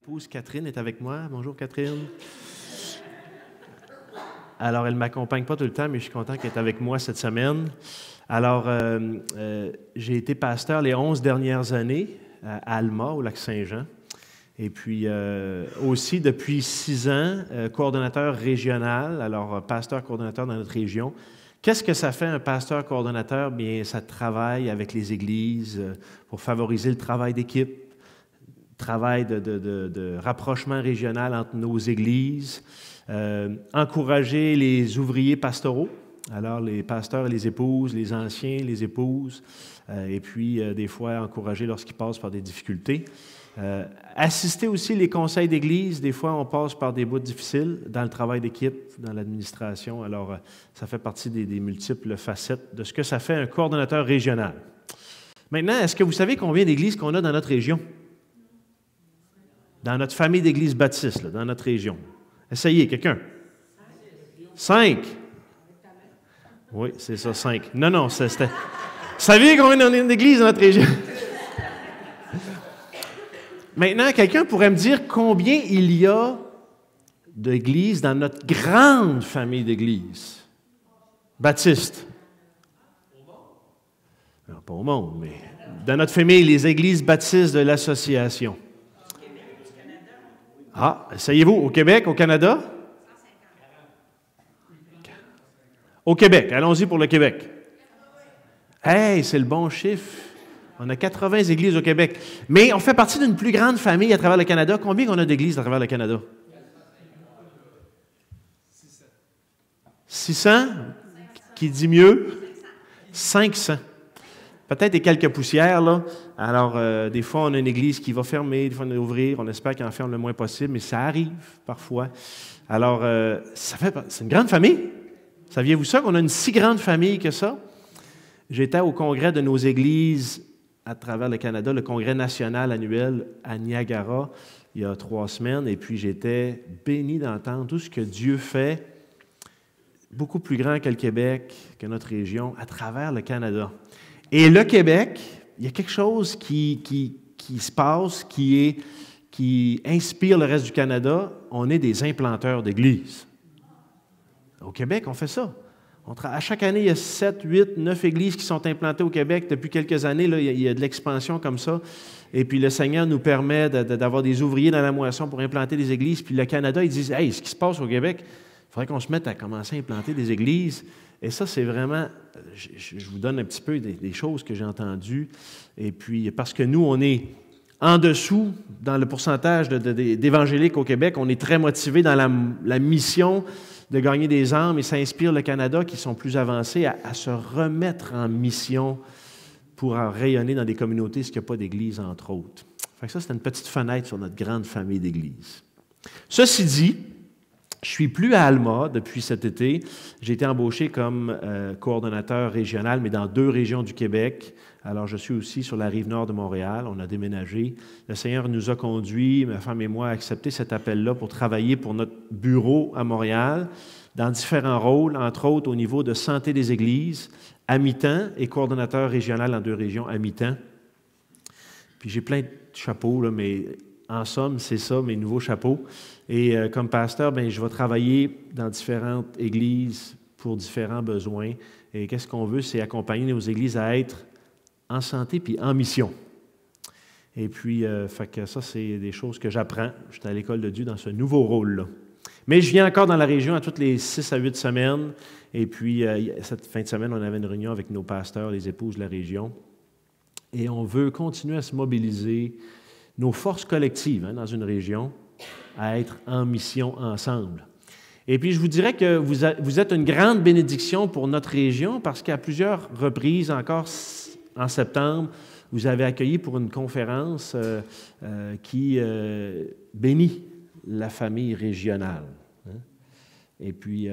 Épouse Catherine est avec moi. Bonjour Catherine. Alors, elle ne m'accompagne pas tout le temps, mais je suis content qu'elle est avec moi cette semaine. Alors, j'ai été pasteur les 11 dernières années à Alma, au Lac-Saint-Jean. Et puis, aussi, depuis 6 ans, coordonnateur régional, alors pasteur coordonnateur dans notre région. Qu'est-ce que ça fait un pasteur coordonnateur? Bien, ça travaille avec les églises pour favoriser le travail d'équipe, travail de rapprochement régional entre nos églises, encourager les ouvriers pastoraux, alors les pasteurs et les épouses, les anciens, les épouses, et puis des fois encourager lorsqu'ils passent par des difficultés. Assister aussi les conseils d'église, des fois on passe par des bouts difficiles dans le travail d'équipe, dans l'administration, alors ça fait partie des multiples facettes de ce que ça fait un coordonnateur régional. Maintenant, est-ce que vous savez combien d'églises qu'on a dans notre région? Dans notre famille d'églises baptistes, là, dans notre région. Essayez, quelqu'un. 5. Oui, c'est ça, 5. Non, c'était... Vous saviez combien on a d'églises dans notre région? Maintenant, quelqu'un pourrait me dire combien il y a d'églises dans notre grande famille d'églises baptistes. Non, pas au monde, mais dans notre famille, les églises baptistes de l'association. Ah, essayez-vous, au Québec, au Canada? Au Québec, allons-y pour le Québec. Hey, c'est le bon chiffre. On a 80 églises au Québec. Mais on fait partie d'une plus grande famille à travers le Canada. Combien on a d'églises à travers le Canada? 600? Qui dit mieux? 500. Peut-être des quelques poussières, là. Alors, des fois, on a une église qui va fermer, des fois, on va ouvrir. On espère qu'elle en ferme le moins possible, mais ça arrive parfois. Alors, c'est une grande famille. Saviez-vous ça, qu'on a une si grande famille que ça? J'étais au congrès de nos églises à travers le Canada, le congrès national annuel à Niagara, il y a 3 semaines, et puis j'étais béni d'entendre tout ce que Dieu fait, beaucoup plus grand que le Québec, que notre région, à travers le Canada. Et le Québec, il y a quelque chose qui se passe, qui inspire le reste du Canada. On est des implanteurs d'églises. Au Québec, on fait ça. À chaque année, il y a 7, 8, 9 églises qui sont implantées au Québec. Depuis quelques années, là, il y a de l'expansion comme ça. Et puis le Seigneur nous permet d'avoir des ouvriers dans la moisson pour implanter des églises. Puis le Canada, ils disent « Hey, ce qui se passe au Québec, il faudrait qu'on se mette à commencer à implanter des églises. » Et ça, c'est vraiment, je vous donne un petit peu des choses que j'ai entendues. Et puis, parce que nous, on est en dessous dans le pourcentage d'évangéliques au Québec. On est très motivés dans la mission de gagner des âmes, et ça inspire le Canada, qui sont plus avancés, à se remettre en mission pour rayonner dans des communautés, ce qu'il n'y a pas d'église, entre autres. Fait que ça, c'est une petite fenêtre sur notre grande famille d'églises. Ceci dit, je ne suis plus à Alma depuis cet été. J'ai été embauché comme coordonnateur régional, mais dans 2 régions du Québec. Alors, je suis aussi sur la rive nord de Montréal. On a déménagé. Le Seigneur nous a conduits, ma femme et moi, à accepter cet appel-là pour travailler pour notre bureau à Montréal, dans différents rôles, entre autres au niveau de santé des églises, à mi-temps, et coordonnateur régional dans 2 régions à mi-temps. Puis j'ai plein de chapeaux, là, mais en somme, c'est ça, mes nouveaux chapeaux. Et comme pasteur, bien, je vais travailler dans différentes églises pour différents besoins. Et qu'est-ce qu'on veut? C'est accompagner nos églises à être en santé puis en mission. Et puis, fait que ça, c'est des choses que j'apprends. Je suis à l'école de Dieu dans ce nouveau rôle-là. Mais je viens encore dans la région à toutes les 6 à 8 semaines. Et puis, cette fin de semaine, on avait une réunion avec nos pasteurs, les épouses de la région. Et on veut continuer à se mobiliser, nos forces collectives dans une région, à être en mission ensemble. Et puis, je vous dirais que vous êtes une grande bénédiction pour notre région, parce qu'à plusieurs reprises, encore en septembre, vous avez accueilli pour une conférence qui bénit la famille régionale. Et puis,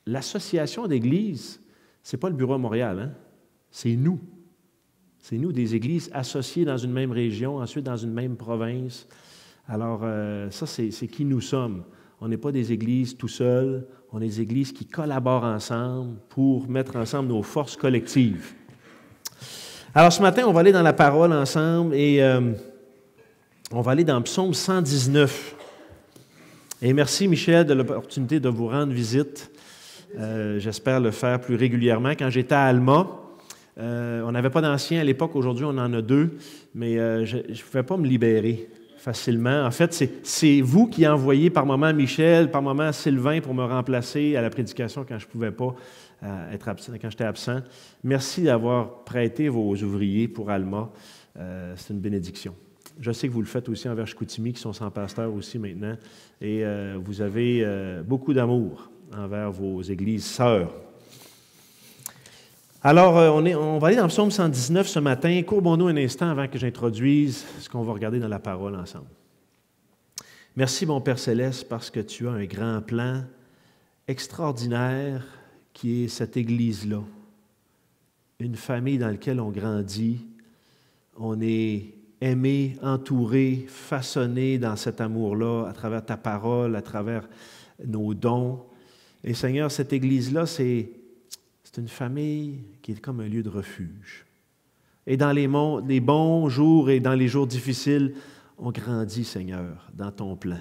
l'association d'églises, ce n'est pas le bureau à Montréal, c'est nous. C'est nous, des églises associées dans une même région, ensuite dans une même province. Alors, ça, c'est qui nous sommes. On n'est pas des églises tout seuls, on est des églises qui collaborent ensemble pour mettre ensemble nos forces collectives. Alors, ce matin, on va aller dans la parole ensemble et On va aller dans Psaume 119. Et merci, Michel, de l'opportunité de vous rendre visite. J'espère le faire plus régulièrement. Quand j'étais à Alma, on n'avait pas d'anciens à l'époque. Aujourd'hui, on en a 2, mais je ne pouvais pas me libérer facilement. En fait, c'est vous qui envoyez par moment Michel, par moment Sylvain pour me remplacer à la prédication quand je ne pouvais pas être absent, quand j'étais absent. Merci d'avoir prêté vos ouvriers pour Alma. C'est une bénédiction. Je sais que vous le faites aussi envers Chicoutimi, qui sont sans pasteur aussi maintenant. Et vous avez beaucoup d'amour envers vos églises sœurs. Alors, on va aller dans le psaume 119 ce matin. Courbons-nous un instant avant que j'introduise ce qu'on va regarder dans la parole ensemble. Merci, mon Père Céleste, parce que tu as un grand plan extraordinaire qui est cette Église-là. Une famille dans laquelle on grandit. On est aimé, entouré, façonné dans cet amour-là, à travers ta parole, à travers nos dons. Et Seigneur, cette Église-là, c'est une famille qui est comme un lieu de refuge. Et dans les bons jours et dans les jours difficiles, on grandit, Seigneur, dans ton plan.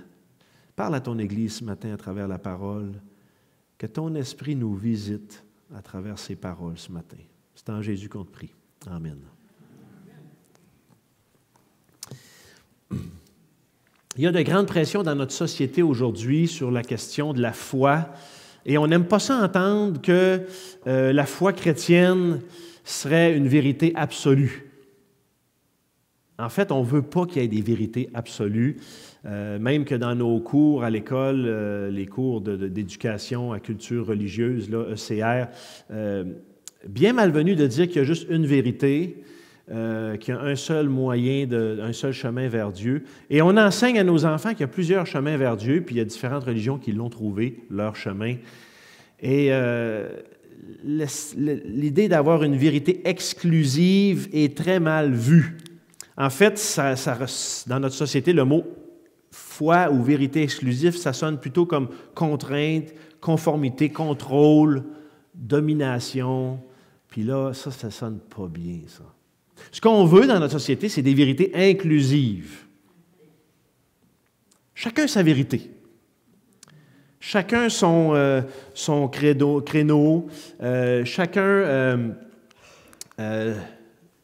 Parle à ton Église ce matin à travers la parole. Que ton esprit nous visite à travers ces paroles ce matin. C'est en Jésus qu'on te prie. Amen. Il y a de grandes pressions dans notre société aujourd'hui sur la question de la foi. Et on n'aime pas ça entendre que la foi chrétienne serait une vérité absolue. En fait, on ne veut pas qu'il y ait des vérités absolues, même que dans nos cours à l'école, les cours d'éducation à culture religieuse, là, ECR, bien malvenu de dire qu'il y a juste une vérité, qu'il y a un seul moyen, un seul chemin vers Dieu. Et on enseigne à nos enfants qu'il y a plusieurs chemins vers Dieu, puis il y a différentes religions qui l'ont trouvé, leur chemin. Et l'idée d'avoir une vérité exclusive est très mal vue. En fait, dans notre société, le mot foi ou vérité exclusive, ça sonne plutôt comme contrainte, conformité, contrôle, domination. Puis là, ça ne sonne pas bien, ça. Ce qu'on veut dans notre société, c'est des vérités inclusives. Chacun sa vérité. Chacun son créneau, chacun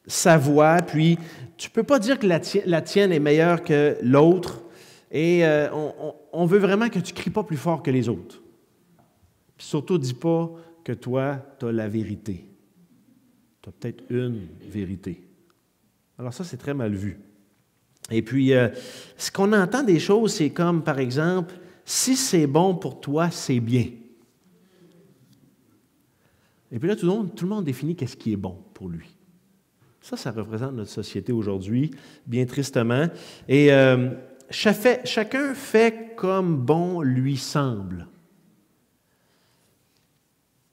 sa voix, puis tu ne peux pas dire que la tienne est meilleure que l'autre, et on veut vraiment que tu ne cries pas plus fort que les autres. Puis surtout, dis pas que toi, tu as la vérité. Tu as peut-être une vérité. Alors ça, c'est très mal vu. Et puis, ce qu'on entend des choses, c'est comme, par exemple, si c'est bon pour toi, c'est bien. Et puis là, tout le monde définit qu'est-ce qui est bon pour lui. Ça représente notre société aujourd'hui, bien tristement. Et chacun fait comme bon lui semble.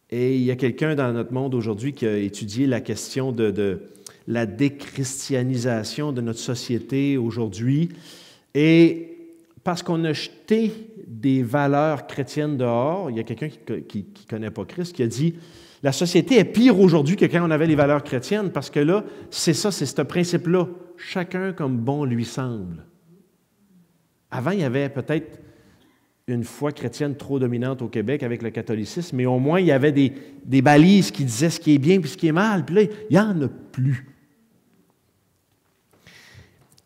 Et il y a quelqu'un dans notre monde aujourd'hui qui a étudié la question de la déchristianisation de notre société aujourd'hui. Et parce qu'on a jeté des valeurs chrétiennes dehors, il y a quelqu'un qui ne connaît pas Christ qui a dit « La société est pire aujourd'hui que quand on avait les valeurs chrétiennes, parce que là, c'est ce principe-là. Chacun comme bon lui semble. » Avant, il y avait peut-être une foi chrétienne trop dominante au Québec avec le catholicisme, mais au moins, il y avait des balises qui disaient ce qui est bien et ce qui est mal. Puis là, il n'y en a plus.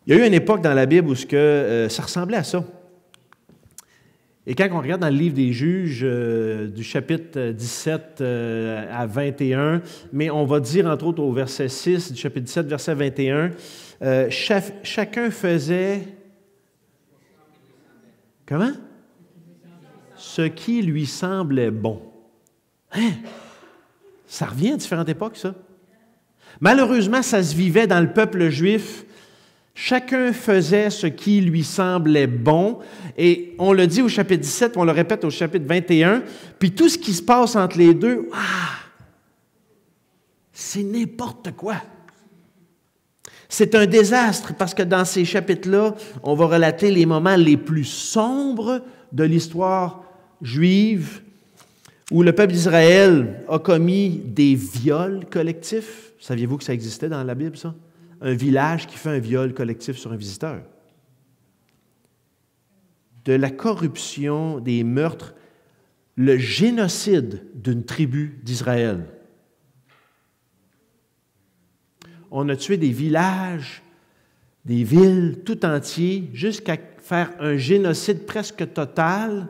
Il y a eu une époque dans la Bible où ça ressemblait à ça. Et quand on regarde dans le livre des Juges, du chapitre 17 à 21, mais on va dire entre autres au verset 6 du chapitre 17, verset 21, chacun faisait... Comment? Ce qui lui semblait bon. Hein? Ça revient à différentes époques, ça. Malheureusement, ça se vivait dans le peuple juif. Chacun faisait ce qui lui semblait bon. Et on le dit au chapitre 17, on le répète au chapitre 21. Puis tout ce qui se passe entre les deux, c'est n'importe quoi. C'est un désastre parce que dans ces chapitres-là, on va relater les moments les plus sombres de l'histoire juive où le peuple d'Israël a commis des viols collectifs. Saviez-vous que ça existait dans la Bible, ça? Un village qui fait un viol collectif sur un visiteur. de la corruption, des meurtres, le génocide d'une tribu d'Israël. On a tué des villages, des villes tout entiers, jusqu'à faire un génocide presque total.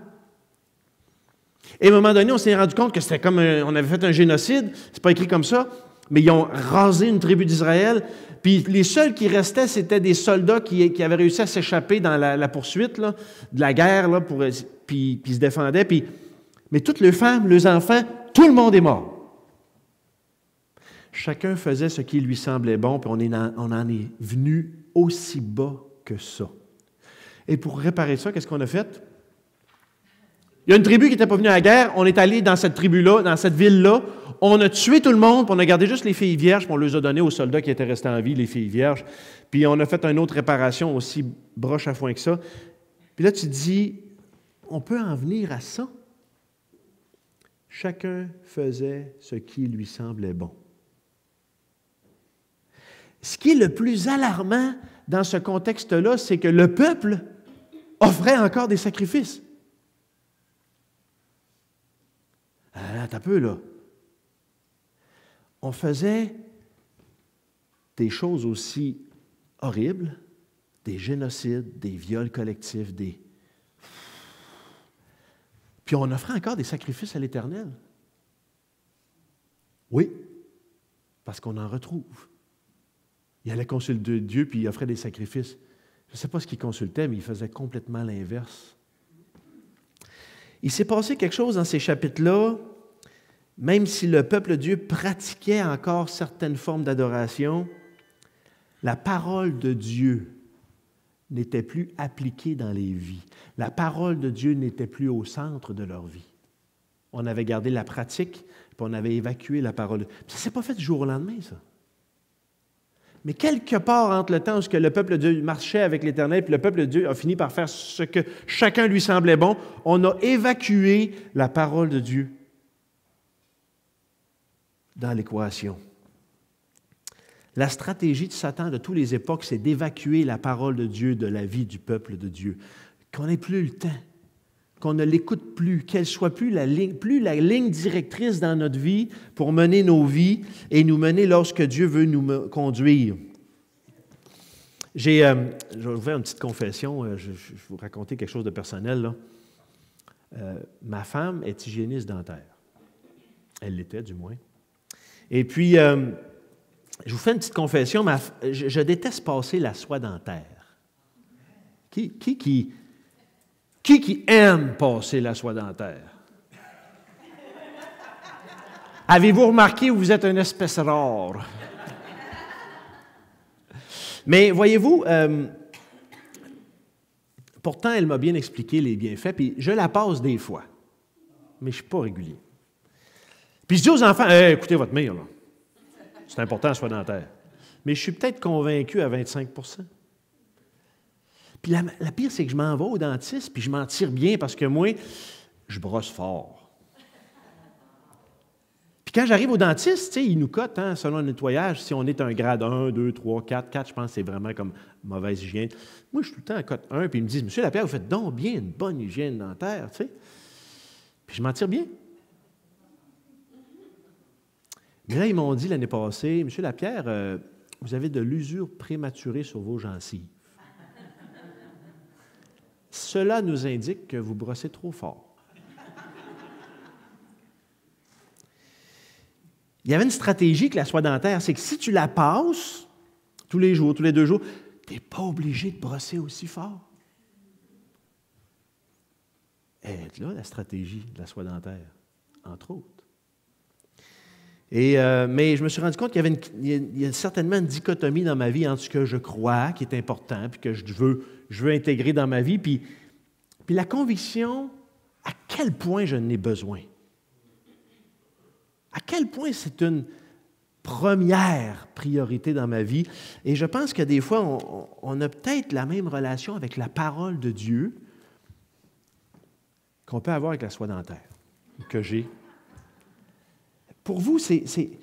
Et à un moment donné, on s'est rendu compte que c'était comme on avait fait un génocide, c'est pas écrit comme ça, mais ils ont rasé une tribu d'Israël, puis les seuls qui restaient, c'était des soldats qui avaient réussi à s'échapper dans la poursuite là, de la guerre, là, puis se défendaient, mais toutes les femmes, les enfants, tout le monde est mort. Chacun faisait ce qui lui semblait bon, puis on en est venu aussi bas que ça. Et pour réparer ça, qu'est-ce qu'on a fait? Il y a une tribu qui n'était pas venue à la guerre, on est allé dans cette tribu-là, dans cette ville-là, on a tué tout le monde, puis on a gardé juste les filles vierges, puis on les a données aux soldats qui étaient restés en vie, les filles vierges. Puis on a fait une autre réparation aussi broche à foin que ça. Puis là, tu te dis, on peut en venir à ça? Chacun faisait ce qui lui semblait bon. Ce qui est le plus alarmant dans ce contexte-là, c'est que le peuple offrait encore des sacrifices. Attends un peu, là. On faisait des choses aussi horribles, des génocides, des viols collectifs, Puis on offrait encore des sacrifices à l'Éternel. Oui, parce qu'on en retrouve. Il allait consulter Dieu, puis il offrait des sacrifices. Je ne sais pas ce qu'il consultait, mais il faisait complètement l'inverse. Il s'est passé quelque chose dans ces chapitres-là, même si le peuple de Dieu pratiquait encore certaines formes d'adoration, la parole de Dieu n'était plus appliquée dans les vies. La parole de Dieu n'était plus au centre de leur vie. On avait gardé la pratique, puis on avait évacué la parole. Puis ça ne s'est pas fait du jour au lendemain, ça. Mais quelque part entre le temps où le peuple de Dieu marchait avec l'Éternel, puis le peuple de Dieu a fini par faire ce que chacun lui semblait bon, on a évacué la parole de Dieu dans l'équation. La stratégie de Satan de toutes les époques, c'est d'évacuer la parole de Dieu de la vie du peuple de Dieu. Qu'on n'ait plus le temps, qu'on ne l'écoute plus, qu'elle soit plus la ligne directrice dans notre vie pour mener nos vies et nous mener lorsque Dieu veut nous conduire. Je vais vous faire une petite confession, je vais vous raconter quelque chose de personnel, là. Ma femme est hygiéniste dentaire. Elle l'était, du moins. Et puis, je vous fais une petite confession, je déteste passer la soie dentaire. Qui aime passer la soie dentaire? Avez-vous remarqué que vous êtes une espèce rare? Mais voyez-vous, pourtant, elle m'a bien expliqué les bienfaits, puis je la passe des fois, mais je ne suis pas régulier. Puis je dis aux enfants, hey, écoutez votre mire, là. C'est important, la soie dentaire. Mais je suis peut-être convaincu à 25 %. Puis la pire, c'est que je m'en vais au dentiste, puis je m'en tire bien parce que moi, je brosse fort. Puis quand j'arrive au dentiste, il nous cote, selon le nettoyage, si on est un grade 1, 2, 3, 4, 4, je pense que c'est vraiment comme mauvaise hygiène. Moi, je suis tout le temps à cote 1, puis ils me disent, Monsieur Lapierre, vous faites donc bien une bonne hygiène dentaire, tu sais. Puis je m'en tire bien. Mais là, ils m'ont dit l'année passée, Monsieur Lapierre, vous avez de l'usure prématurée sur vos gencives. Cela nous indique que vous brossez trop fort. Il y avait une stratégie avec la soie dentaire, c'est que si tu la passes tous les jours, tous les 2 jours, tu n'es pas obligé de brosser aussi fort. Elle est là, la stratégie de la soie dentaire, entre autres. Mais je me suis rendu compte qu'il y a certainement une dichotomie dans ma vie entre ce que je crois qui est important, puis que je veux intégrer dans ma vie, puis la conviction à quel point je n'ai besoin. À quel point c'est une première priorité dans ma vie. Et je pense que des fois, on a peut-être la même relation avec la parole de Dieu qu'on peut avoir avec la soie dentaire, que j'ai. Pour vous, c'est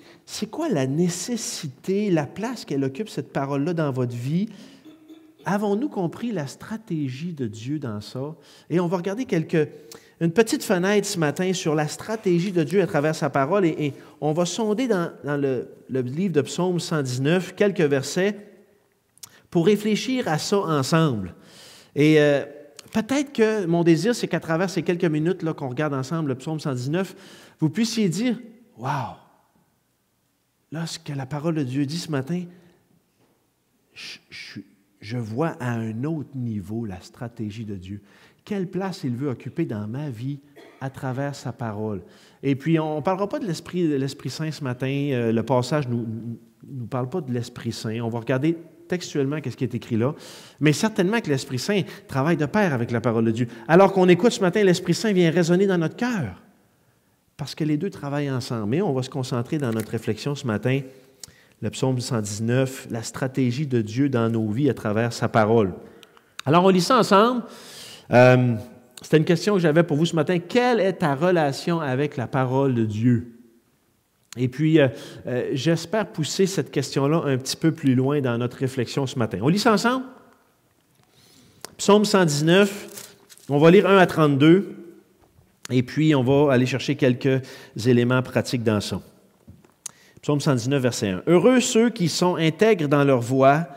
quoi la nécessité, la place qu'elle occupe, cette parole-là, dans votre vie? avons-nous compris la stratégie de Dieu dans ça? Et on va regarder une petite fenêtre ce matin sur la stratégie de Dieu à travers sa parole et on va sonder dans le livre de Psaume 119 quelques versets pour réfléchir à ça ensemble. Et peut-être que mon désir, c'est qu'à travers ces quelques minutes là, qu'on regarde ensemble le Psaume 119, vous puissiez dire « Wow! Là, ce que la parole de Dieu dit ce matin, je vois à un autre niveau la stratégie de Dieu. Quelle place il veut occuper dans ma vie à travers sa parole. » Et puis, on ne parlera pas de l'Esprit Saint ce matin. Le passage ne nous parle pas de l'Esprit Saint. On va regarder textuellement ce qui est écrit là. Mais certainement que l'Esprit Saint travaille de pair avec la parole de Dieu. Alors qu'on écoute ce matin, l'Esprit Saint vient résonner dans notre cœur. Parce que les deux travaillent ensemble. Mais on va se concentrer dans notre réflexion ce matin, le psaume 119, la stratégie de Dieu dans nos vies à travers sa parole. Alors, on lit ça ensemble. C'était une question que j'avais pour vous ce matin. Quelle est ta relation avec la parole de Dieu? Et puis, j'espère pousser cette question-là un petit peu plus loin dans notre réflexion ce matin. On lit ça ensemble? Psaume 119, on va lire 1 à 32, et puis on va aller chercher quelques éléments pratiques dans ça. Psaume 119, verset 1. « Heureux ceux qui sont intègres dans leur voie,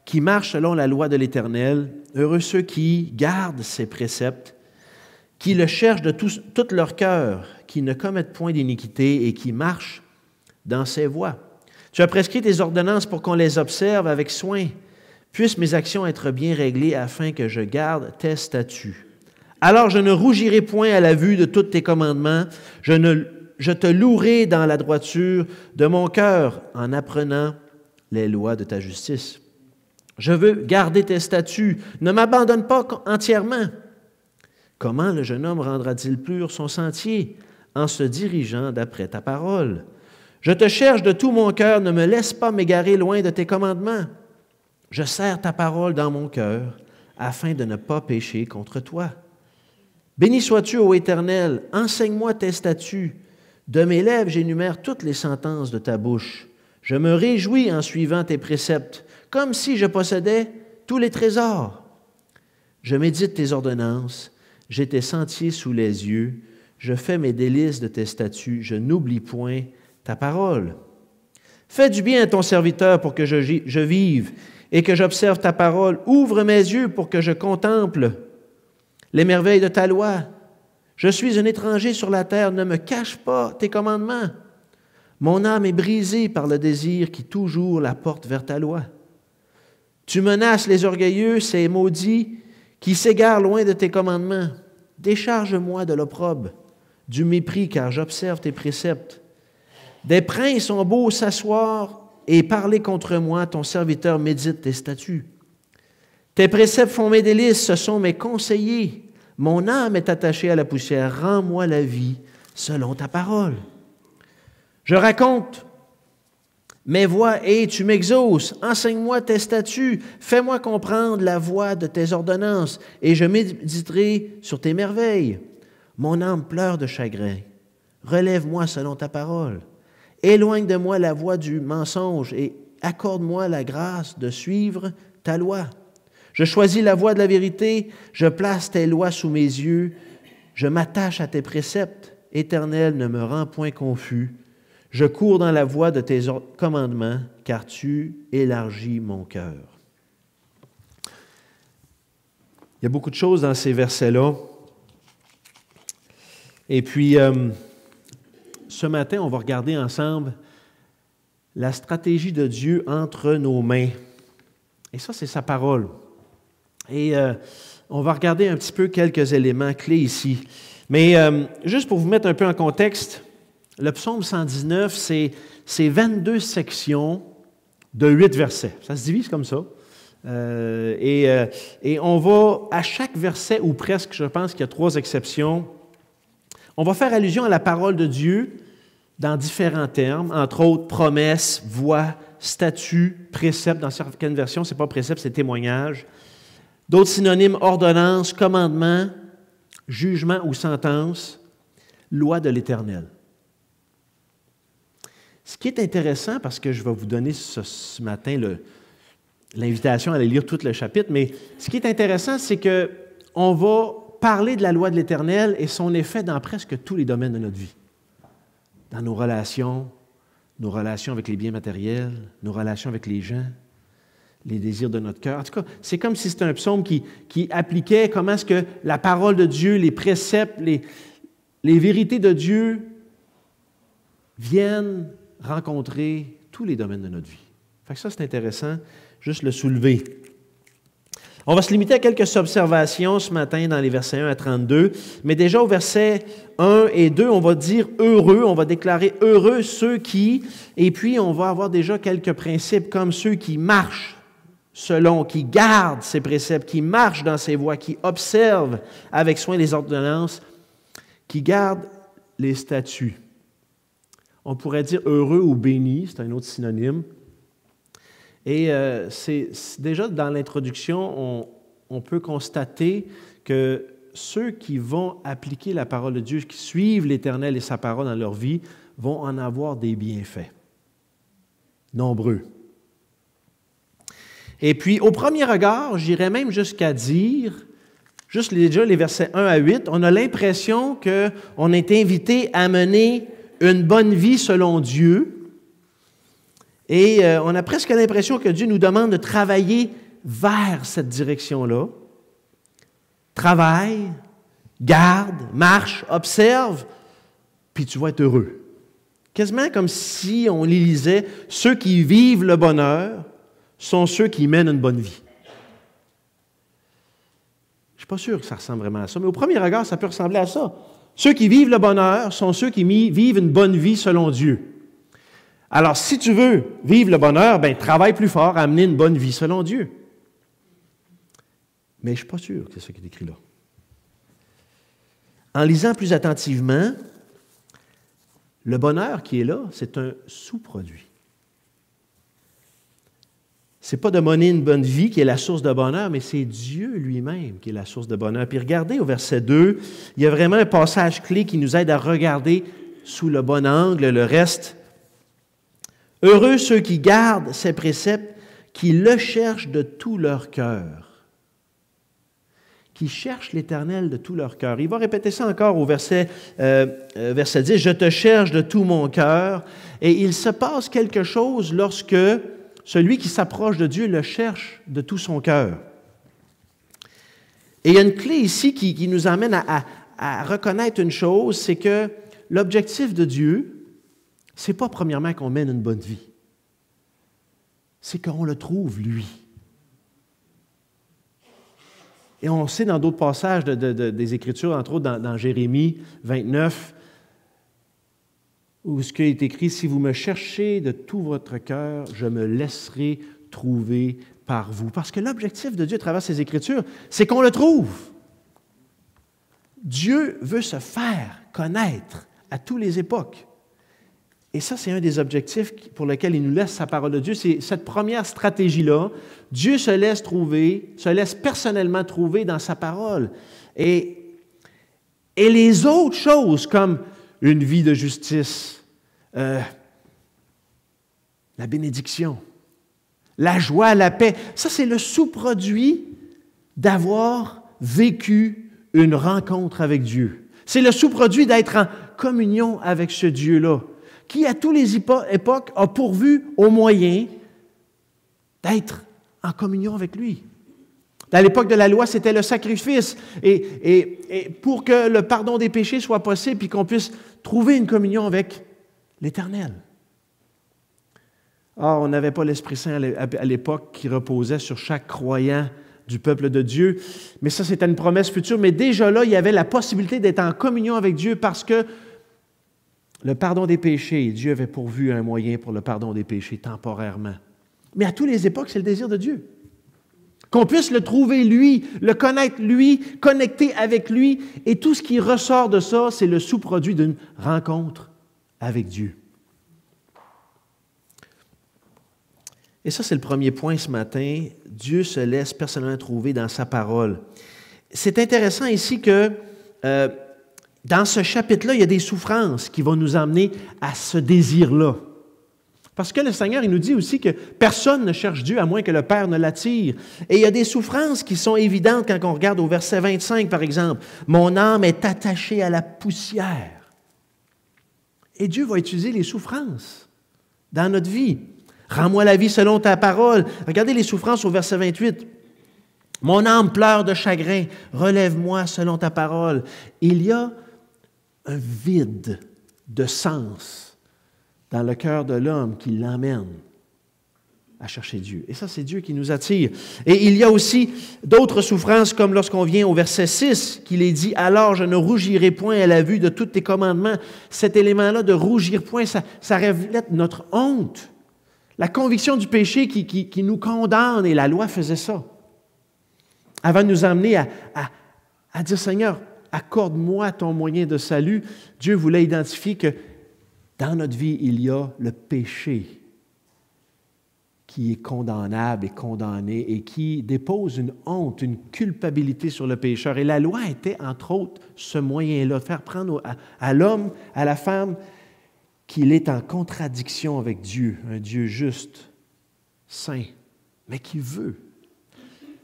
qui marchent selon la loi de l'Éternel. Heureux ceux qui gardent ses préceptes, qui le cherchent de tout leur cœur, qui ne commettent point d'iniquité et qui marchent dans ses voies. Tu as prescrit tes ordonnances pour qu'on les observe avec soin. Puissent mes actions être bien réglées afin que je garde tes statuts. Alors je ne rougirai point à la vue de tous tes commandements. Je te louerai dans la droiture de mon cœur en apprenant les lois de ta justice. Je veux garder tes statuts. Ne m'abandonne pas entièrement. Comment le jeune homme rendra-t-il pur son sentier? En se dirigeant d'après ta parole. Je te cherche de tout mon cœur, ne me laisse pas m'égarer loin de tes commandements. Je serre ta parole dans mon cœur, afin de ne pas pécher contre toi. Béni sois-tu, ô Éternel, enseigne-moi tes statuts. De mes lèvres, j'énumère toutes les sentences de ta bouche. Je me réjouis en suivant tes préceptes, comme si je possédais tous les trésors. Je médite tes ordonnances, j'ai tes sentiers sous les yeux, je fais mes délices de tes statuts, je n'oublie point ta parole. Fais du bien à ton serviteur pour que je vive et que j'observe ta parole. Ouvre mes yeux pour que je contemple les merveilles de ta loi. Je suis un étranger sur la terre, ne me cache pas tes commandements. Mon âme est brisée par le désir qui toujours la porte vers ta loi. Tu menaces les orgueilleux, ces maudits qui s'égarent loin de tes commandements. Décharge-moi de l'opprobre, du mépris, car j'observe tes préceptes. Des princes ont beau s'asseoir et parler contre moi, ton serviteur médite tes statuts. Tes préceptes font mes délices, ce sont mes conseillers. Mon âme est attachée à la poussière, rends-moi la vie selon ta parole. Je raconte mes voies et tu m'exauces, enseigne-moi tes statuts, fais-moi comprendre la voie de tes ordonnances et je méditerai sur tes merveilles. Mon âme pleure de chagrin, relève-moi selon ta parole. Éloigne de moi la voie du mensonge et accorde-moi la grâce de suivre ta loi. Je choisis la voie de la vérité, je place tes lois sous mes yeux, je m'attache à tes préceptes. Éternel, ne me rends point confus. Je cours dans la voie de tes commandements, car tu élargis mon cœur. Il y a beaucoup de choses dans ces versets-là. Et puis, ce matin, on va regarder ensemble la stratégie de Dieu entre nos mains. Et ça, c'est sa parole. Et on va regarder un petit peu quelques éléments clés ici. Mais juste pour vous mettre un peu en contexte, le psaume 119, c'est 22 sections de 8 versets. Ça se divise comme ça. Et on va, à chaque verset, ou presque, je pense qu'il y a 3 exceptions, on va faire allusion à la parole de Dieu dans différents termes, entre autres promesses, voix, statut, précepte. Dans certaines versions, ce n'est pas précepte, c'est témoignage. D'autres synonymes, ordonnance, commandement, jugement ou sentence, loi de l'Éternel. Ce qui est intéressant, parce que je vais vous donner ce matin l'invitation à aller lire tout le chapitre, mais ce qui est intéressant, c'est qu'on va parler de la loi de l'Éternel et son effet dans presque tous les domaines de notre vie. Dans nos relations avec les biens matériels, nos relations avec les gens, les désirs de notre cœur. En tout cas, c'est comme si c'était un psaume qui appliquait comment est-ce que la parole de Dieu, les préceptes, les vérités de Dieu viennent rencontrer tous les domaines de notre vie. Fait que ça, c'est intéressant, juste le soulever. On va se limiter à quelques observations ce matin dans les versets 1 à 32, mais déjà au verset 1 et 2, on va dire « heureux », on va déclarer « heureux ceux qui », et puis on va avoir déjà quelques principes comme ceux qui marchent selon, qui gardent ses préceptes, qui marchent dans ses voies, qui observent avec soin les ordonnances, qui gardent les statuts. On pourrait dire « heureux » ou « béni », c'est un autre synonyme. Et c'est déjà dans l'introduction, on peut constater que ceux qui vont appliquer la parole de Dieu, qui suivent l'Éternel et sa parole dans leur vie, vont en avoir des bienfaits. Nombreux. Et puis, au premier regard, j'irais même jusqu'à dire, juste déjà les versets 1 à 8, on a l'impression qu'on est invité à mener une bonne vie selon Dieu. Et on a presque l'impression que Dieu nous demande de travailler vers cette direction-là. Travaille, garde, marche, observe, puis tu vas être heureux. Quasiment comme si on les lisait, ceux qui vivent le bonheur sont ceux qui mènent une bonne vie. Je ne suis pas sûr que ça ressemble vraiment à ça, mais au premier regard, ça peut ressembler à ça. Ceux qui vivent le bonheur sont ceux qui vivent une bonne vie selon Dieu. Alors, si tu veux vivre le bonheur, bien, travaille plus fort à amener une bonne vie selon Dieu. Mais je ne suis pas sûr que c'est ce qui est écrit là. En lisant plus attentivement, le bonheur qui est là, c'est un sous-produit. Ce n'est pas de mener une bonne vie qui est la source de bonheur, mais c'est Dieu lui-même qui est la source de bonheur. Puis regardez au verset 2, il y a vraiment un passage clé qui nous aide à regarder sous le bon angle le reste. Heureux ceux qui gardent ses préceptes, qui le cherchent de tout leur cœur. Qui cherchent l'Éternel de tout leur cœur. Il va répéter ça encore au verset 10. « Je te cherche de tout mon cœur. » Et il se passe quelque chose lorsque celui qui s'approche de Dieu le cherche de tout son cœur. Et il y a une clé ici qui nous amène à reconnaître une chose, c'est que l'objectif de Dieu, ce n'est pas premièrement qu'on mène une bonne vie. C'est qu'on le trouve, lui. Et on sait dans d'autres passages des Écritures, entre autres dans Jérémie 29, où ce qui est écrit, « Si vous me cherchez de tout votre cœur, je me laisserai trouver par vous. » Parce que l'objectif de Dieu à travers ces Écritures, c'est qu'on le trouve. Dieu veut se faire connaître à toutes les époques. Et ça, c'est un des objectifs pour lesquels il nous laisse sa parole de Dieu. C'est cette première stratégie-là. Dieu se laisse personnellement trouver dans sa parole. Et les autres choses, comme une vie de justice, la bénédiction, la joie, la paix, ça, c'est le sous-produit d'avoir vécu une rencontre avec Dieu. C'est le sous-produit d'être en communion avec ce Dieu-là, qui, à toutes les époques, a pourvu aux moyens d'être en communion avec lui. À l'époque de la loi, c'était le sacrifice. Et pour que le pardon des péchés soit possible, puis qu'on puisse trouver une communion avec l'Éternel. Or, on n'avait pas l'Esprit Saint à l'époque qui reposait sur chaque croyant du peuple de Dieu. Mais ça, c'était une promesse future. Mais déjà là, il y avait la possibilité d'être en communion avec Dieu parce que le pardon des péchés, Dieu avait pourvu un moyen pour le pardon des péchés temporairement. Mais à toutes les époques, c'est le désir de Dieu. Qu'on puisse le trouver lui, le connaître lui, connecter avec lui. Et tout ce qui ressort de ça, c'est le sous-produit d'une rencontre avec Dieu. Et ça, c'est le premier point ce matin. Dieu se laisse personnellement trouver dans sa parole. C'est intéressant ici que dans ce chapitre-là, il y a des souffrances qui vont nous amener à ce désir-là. Parce que le Seigneur, il nous dit aussi que personne ne cherche Dieu à moins que le Père ne l'attire. Et il y a des souffrances qui sont évidentes quand on regarde au verset 25, par exemple. « Mon âme est attachée à la poussière. » Et Dieu va utiliser les souffrances dans notre vie. « Rends-moi la vie selon ta parole. » Regardez les souffrances au verset 28. « Mon âme pleure de chagrin. Relève-moi selon ta parole. » Il y a un vide de sens dans le cœur de l'homme qui l'emmène à chercher Dieu. Et ça, c'est Dieu qui nous attire. Et il y a aussi d'autres souffrances, comme lorsqu'on vient au verset 6, qu'il est dit « Alors je ne rougirai point à la vue de tous tes commandements. » Cet élément-là de rougir point, ça reflète notre honte, la conviction du péché qui nous condamne, et la loi faisait ça. Avant de nous emmener à dire « Seigneur, accorde-moi ton moyen de salut », Dieu voulait identifier que dans notre vie, il y a le péché qui est condamnable et condamné et qui dépose une honte, une culpabilité sur le pécheur. Et la loi était, entre autres, ce moyen-là, de faire prendre à l'homme, à la femme, qu'il est en contradiction avec Dieu, un Dieu juste, saint, mais qui veut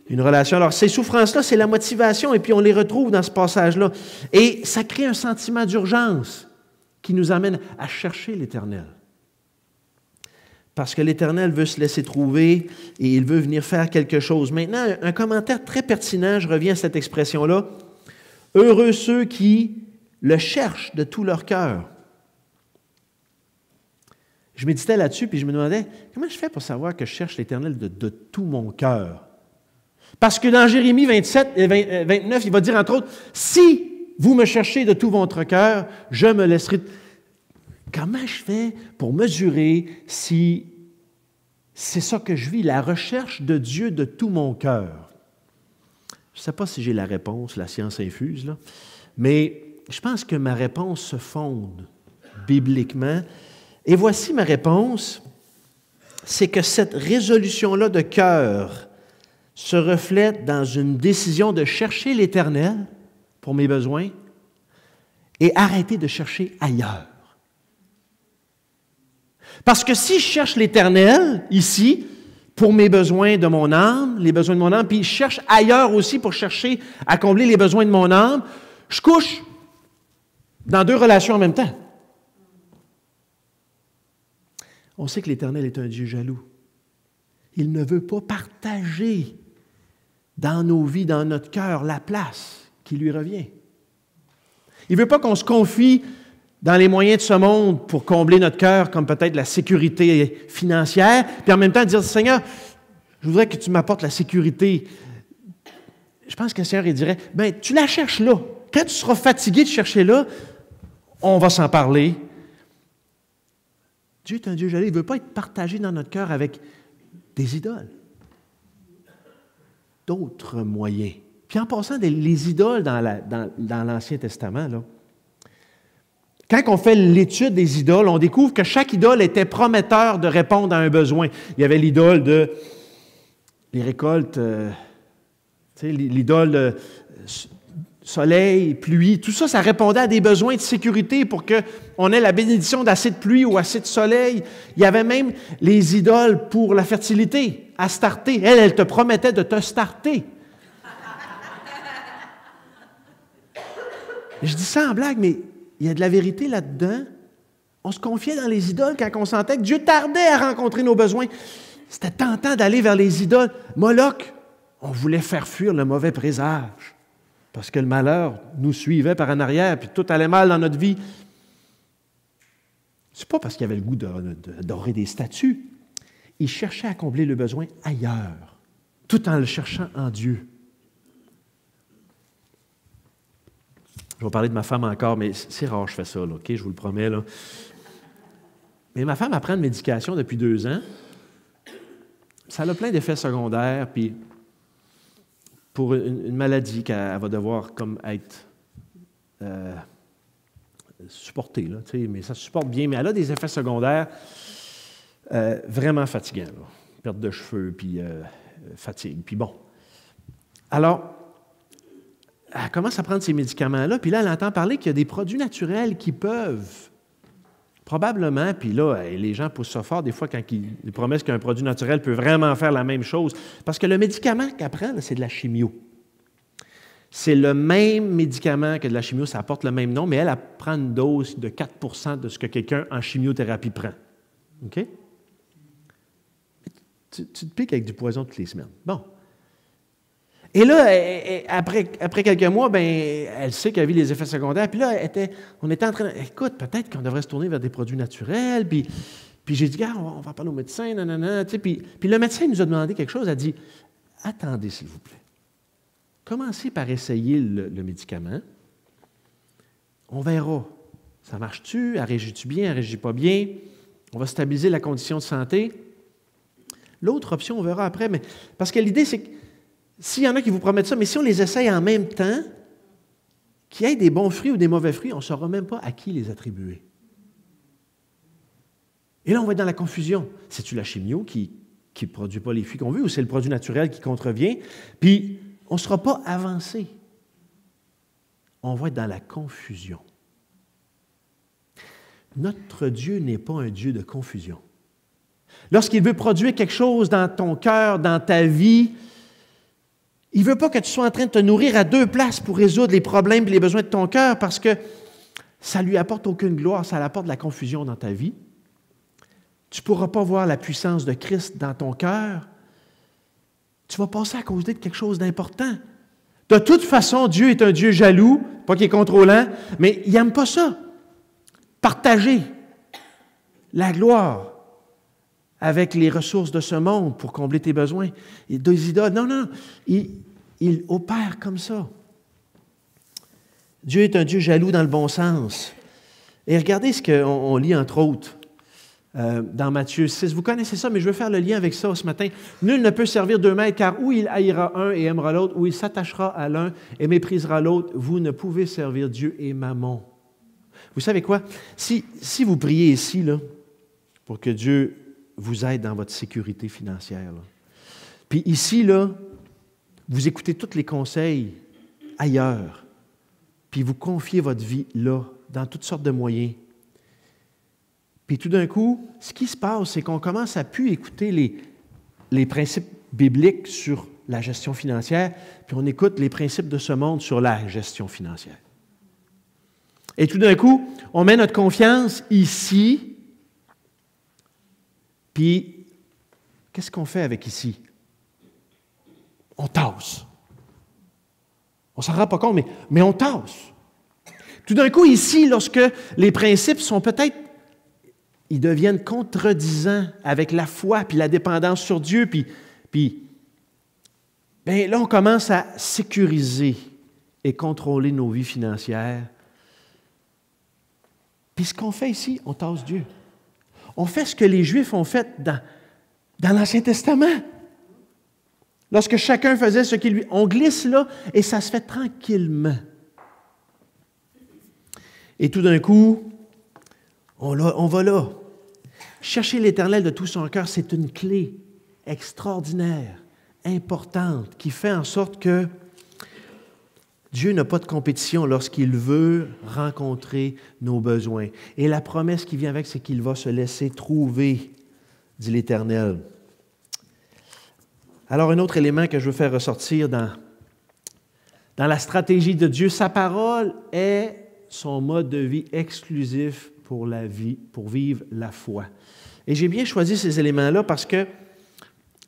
une relation. Alors, ces souffrances-là, c'est la motivation, et puis on les retrouve dans ce passage-là. Et ça crée un sentiment d'urgence qui nous amène à chercher l'Éternel. Parce que l'Éternel veut se laisser trouver et il veut venir faire quelque chose. Maintenant, un commentaire très pertinent, je reviens à cette expression-là. « Heureux ceux qui le cherchent de tout leur cœur. » Je méditais là-dessus, puis je me demandais, comment je fais pour savoir que je cherche l'Éternel de tout mon cœur? Parce que dans Jérémie 27 et 29, il va dire entre autres, « Si vous me cherchez de tout votre cœur, je me laisserai... » Comment je fais pour mesurer si c'est ça que je vis, la recherche de Dieu de tout mon cœur? Je ne sais pas si j'ai la réponse, la science infuse, là, mais je pense que ma réponse se fonde bibliquement. Et voici ma réponse, c'est que cette résolution-là de cœur se reflète dans une décision de chercher l'Éternel pour mes besoins et arrêter de chercher ailleurs. Parce que si je cherche l'Éternel, ici, pour mes besoins de mon âme, les besoins de mon âme, puis je cherche ailleurs aussi pour chercher à combler les besoins de mon âme, je couche dans deux relations en même temps. On sait que l'Éternel est un Dieu jaloux. Il ne veut pas partager dans nos vies, dans notre cœur, la place qui lui revient. Il ne veut pas qu'on se confie dans les moyens de ce monde pour combler notre cœur, comme peut-être la sécurité financière, puis en même temps dire, Seigneur, je voudrais que tu m'apportes la sécurité. Je pense que le Seigneur, il dirait, bien, tu la cherches là. Quand tu seras fatigué de chercher là, on va s'en parler. Dieu est un Dieu jaloux. Il ne veut pas être partagé dans notre cœur avec des idoles. D'autres moyens. Puis en passant, les idoles dans l'Ancien Testament, là, quand on fait l'étude des idoles, on découvre que chaque idole était prometteur de répondre à un besoin. Il y avait l'idole de les récoltes, l'idole de soleil, pluie, tout ça, ça répondait à des besoins de sécurité pour qu'on ait la bénédiction d'assez de pluie ou assez de soleil. Il y avait même les idoles pour la fertilité, Astarté. Elle te promettait de te starter. Je dis ça en blague, mais il y a de la vérité là-dedans. On se confiait dans les idoles quand on sentait que Dieu tardait à rencontrer nos besoins. C'était tentant d'aller vers les idoles. Moloch, on voulait faire fuir le mauvais présage parce que le malheur nous suivait par en arrière, puis tout allait mal dans notre vie. C'est pas parce qu'il avait le goût d'adorer des statues. Il cherchait à combler le besoin ailleurs, tout en le cherchant en Dieu. Je vais parler de ma femme encore, mais c'est rare que je fais ça, là, OK? Je vous le promets. Là. Mais ma femme, elle prend une médication depuis 2 ans. Ça a plein d'effets secondaires, puis pour une maladie qu'elle va devoir comme être supportée, là, mais ça se supporte bien, mais elle a des effets secondaires vraiment fatigants. Là. Perte de cheveux, puis fatigue, puis bon. Alors, elle commence à prendre ces médicaments-là, puis là, elle entend parler qu'il y a des produits naturels qui peuvent Probablement, puis là, les gens poussent ça fort des fois quand ils promettent qu'un produit naturel peut vraiment faire la même chose. Parce que le médicament qu'elle prend, c'est de la chimio. C'est le même médicament que de la chimio, ça apporte le même nom, mais elle prend une dose de 4 de ce que quelqu'un en chimiothérapie prend. OK? Tu te piques avec du poison toutes les semaines. Bon. Et là, après quelques mois, elle sait qu'elle vit les effets secondaires. Puis là, on était en train de... Écoute, peut-être qu'on devrait se tourner vers des produits naturels. Puis j'ai dit, gars, on va parler au médecin, nanana. Puis le médecin nous a demandé quelque chose. Elle a dit, attendez, s'il vous plaît. Commencez par essayer le médicament. On verra. Ça marche-tu? Elle régit-tu bien? Elle ne régit pas bien? On va stabiliser la condition de santé. L'autre option, on verra après. Mais, parce que l'idée, c'est que s'il y en a qui vous promettent ça, mais si on les essaye en même temps, qu'il y ait des bons fruits ou des mauvais fruits, on ne saura même pas à qui les attribuer. Et là, on va être dans la confusion. C'est-tu la chimio qui ne produit pas les fruits qu'on veut ou c'est le produit naturel qui contrevient? Puis, on ne sera pas avancé. On va être dans la confusion. Notre Dieu n'est pas un Dieu de confusion. Lorsqu'il veut produire quelque chose dans ton cœur, dans ta vie, il ne veut pas que tu sois en train de te nourrir à 2 places pour résoudre les problèmes et les besoins de ton cœur parce que ça ne lui apporte aucune gloire, ça apporte de la confusion dans ta vie. Tu ne pourras pas voir la puissance de Christ dans ton cœur. Tu vas passer à cause de quelque chose d'important. De toute façon, Dieu est un Dieu jaloux, pas qu'il est contrôlant, mais il n'aime pas ça. Partager la gloire avec les ressources de ce monde pour combler tes besoins. Et deux idoles, non, il opère comme ça. Dieu est un Dieu jaloux dans le bon sens. Et regardez ce qu'on lit entre autres. Dans Matthieu 6. Vous connaissez ça, mais je veux faire le lien avec ça ce matin. Nul ne peut servir 2 maîtres, car ou il haïra un et aimera l'autre, ou il s'attachera à l'un et méprisera l'autre. Vous ne pouvez servir Dieu et Mammon. Vous savez quoi? Si vous priez ici, là, pour que Dieu vous aide dans votre sécurité financière, là, puis ici, là, vous écoutez tous les conseils ailleurs, puis vous confiez votre vie là, dans toutes sortes de moyens, puis tout d'un coup, ce qui se passe, c'est qu'on commence à plus écouter les principes bibliques sur la gestion financière, puis on écoute les principes de ce monde sur la gestion financière. Et tout d'un coup, on met notre confiance ici, puis qu'est-ce qu'on fait avec ici? On tasse. On ne s'en rend pas compte, mais on tasse. Tout d'un coup, ici, lorsque les principes sont peut-être ils deviennent contredisants avec la foi puis la dépendance sur Dieu. Puis là, on commence à sécuriser et contrôler nos vies financières. Puis ce qu'on fait ici, on tasse Dieu. On fait ce que les Juifs ont fait dans l'Ancien Testament. Lorsque chacun faisait ce qu'il lui... On glisse là et ça se fait tranquillement. Et tout d'un coup, on va là. Chercher l'Éternel de tout son cœur, c'est une clé extraordinaire, importante, qui fait en sorte que Dieu n'a pas de compétition lorsqu'il veut rencontrer nos besoins. Et la promesse qui vient avec, c'est qu'il va se laisser trouver, dit l'Éternel. Alors, un autre élément que je veux faire ressortir dans la stratégie de Dieu, sa parole est son mode de vie exclusif pour la vie, pour vivre la foi. Et j'ai bien choisi ces éléments-là parce que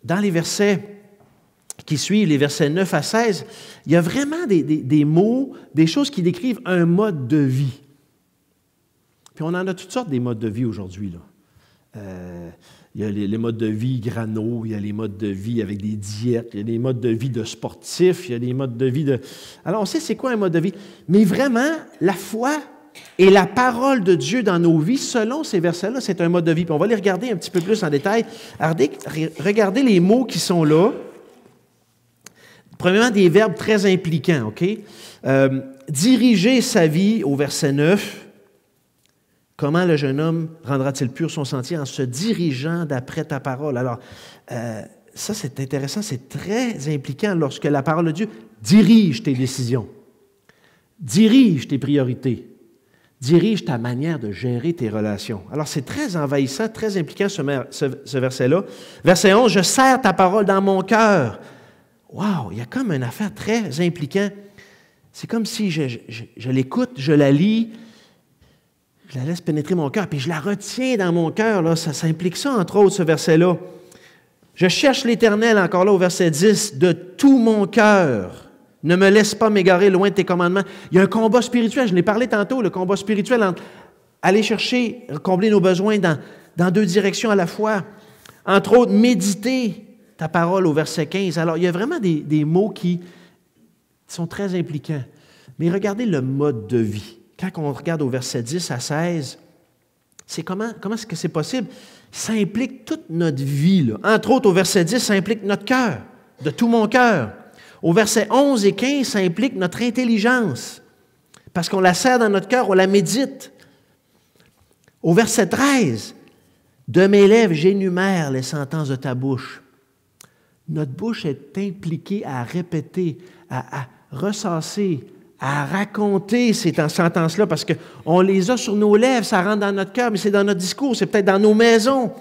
dans les versets qui suivent, les versets 9 à 16, il y a vraiment des mots, des choses qui décrivent un mode de vie. Puis on en a toutes sortes des modes de vie aujourd'hui, là. Il y a les modes de vie grano, il y a les modes de vie avec des diètes, il y a des modes de vie de sportifs, il y a des modes de vie de... Alors on sait c'est quoi un mode de vie, mais vraiment, la foi et la parole de Dieu dans nos vies, selon ces versets-là, c'est un mode de vie. Puis on va les regarder un petit peu plus en détail. Regardez les mots qui sont là. Premièrement, des verbes très impliquants, OK? Diriger sa vie, au verset 9. Comment le jeune homme rendra-t-il pur son sentier en se dirigeant d'après ta parole? Alors, ça, c'est intéressant, c'est très impliquant lorsque la parole de Dieu dirige tes décisions, dirige tes priorités, dirige ta manière de gérer tes relations. Alors, c'est très envahissant, très impliquant ce verset-là. Verset 11, « Je serre ta parole dans mon cœur. » Wow, il y a comme une affaire très impliquante. C'est comme si je l'écoute, je la lis, je la laisse pénétrer mon cœur, puis je la retiens dans mon cœur. Là. Ça implique ça, entre autres, ce verset-là. « Je cherche l'Éternel, encore là, au verset 10, de tout mon cœur. Ne me laisse pas m'égarer loin de tes commandements. » Il y a un combat spirituel, je l'ai parlé tantôt, le combat spirituel entre aller chercher, combler nos besoins dans deux directions à la fois. Entre autres, méditer ta parole au verset 15. Alors, il y a vraiment des mots qui sont très impliquants. Mais regardez le mode de vie. Quand on regarde au verset 10 à 16, c'est comment est-ce que c'est possible? Ça implique toute notre vie. Là. Entre autres, au verset 10, ça implique notre cœur, de tout mon cœur. Au verset 11 et 15, ça implique notre intelligence, parce qu'on la serre dans notre cœur, on la médite. Au verset 13, « De mes lèvres, j'énumère les sentences de ta bouche. » Notre bouche est impliquée à répéter, à ressasser, à raconter ces sentences-là, parce qu'on les a sur nos lèvres, ça rentre dans notre cœur, mais c'est dans notre discours, c'est peut-être dans nos maisons.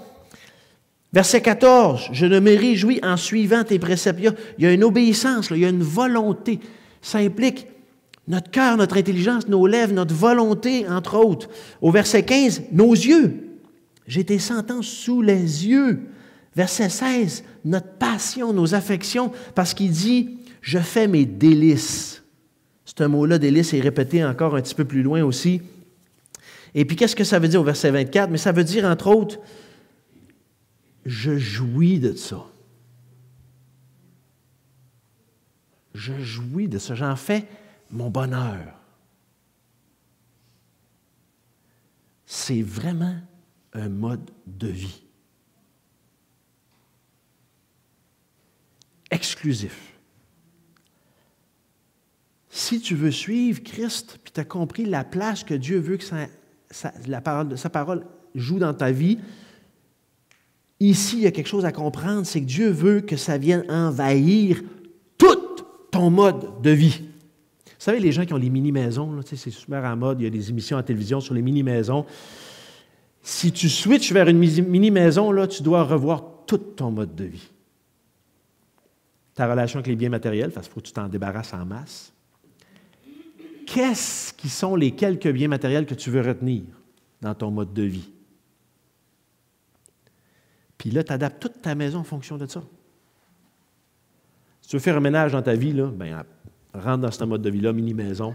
Verset 14, « Je ne me réjouis en suivant tes préceptes. » Il y a une obéissance, là, il y a une volonté. Ça implique notre cœur, notre intelligence, nos lèvres, notre volonté, entre autres. Au verset 15, « Nos yeux. J'ai tes sentences sous les yeux. » Verset 16, notre passion, nos affections, parce qu'il dit « Je fais mes délices. » Ce mot-là, délice, est répété encore un petit peu plus loin aussi. Et puis, qu'est-ce que ça veut dire au verset 24? Mais ça veut dire, entre autres, je jouis de ça. Je jouis de ça. J'en fais mon bonheur. C'est vraiment un mode de vie. Exclusif. Si tu veux suivre Christ, puis tu as compris la place que Dieu veut que sa parole joue dans ta vie, ici, il y a quelque chose à comprendre, c'est que Dieu veut que ça vienne envahir tout ton mode de vie. Vous savez, les gens qui ont les mini-maisons, là, c'est super à la mode, il y a des émissions à la télévision sur les mini-maisons. Si tu switches vers une mini-maison, là, tu dois revoir tout ton mode de vie. Ta relation avec les biens matériels, parce qu'il faut que tu t'en débarrasses en masse. Qu'est-ce qui sont les quelques biens matériels que tu veux retenir dans ton mode de vie? Puis là, tu adaptes toute ta maison en fonction de ça. Si tu veux faire un ménage dans ta vie, là, bien, rentre dans ce mode de vie-là, mini-maison.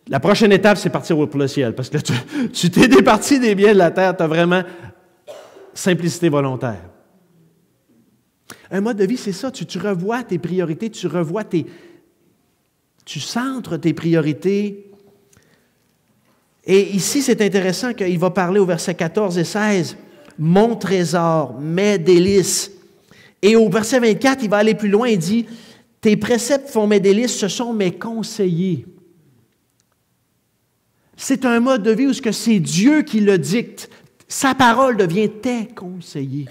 La prochaine étape, c'est partir pour le ciel, parce que là, tu t'es départi des biens de la terre, tu as vraiment simplicité volontaire. Un mode de vie, c'est ça, tu revois tes priorités, tu centres tes priorités. Et ici, c'est intéressant qu'il va parler au verset 14 et 16, « Mon trésor, mes délices. » Et au verset 24, il va aller plus loin, il dit, « Tes préceptes font mes délices, ce sont mes conseillers. » C'est un mode de vie où c'est Dieu qui le dicte. Sa parole devient tes conseillers.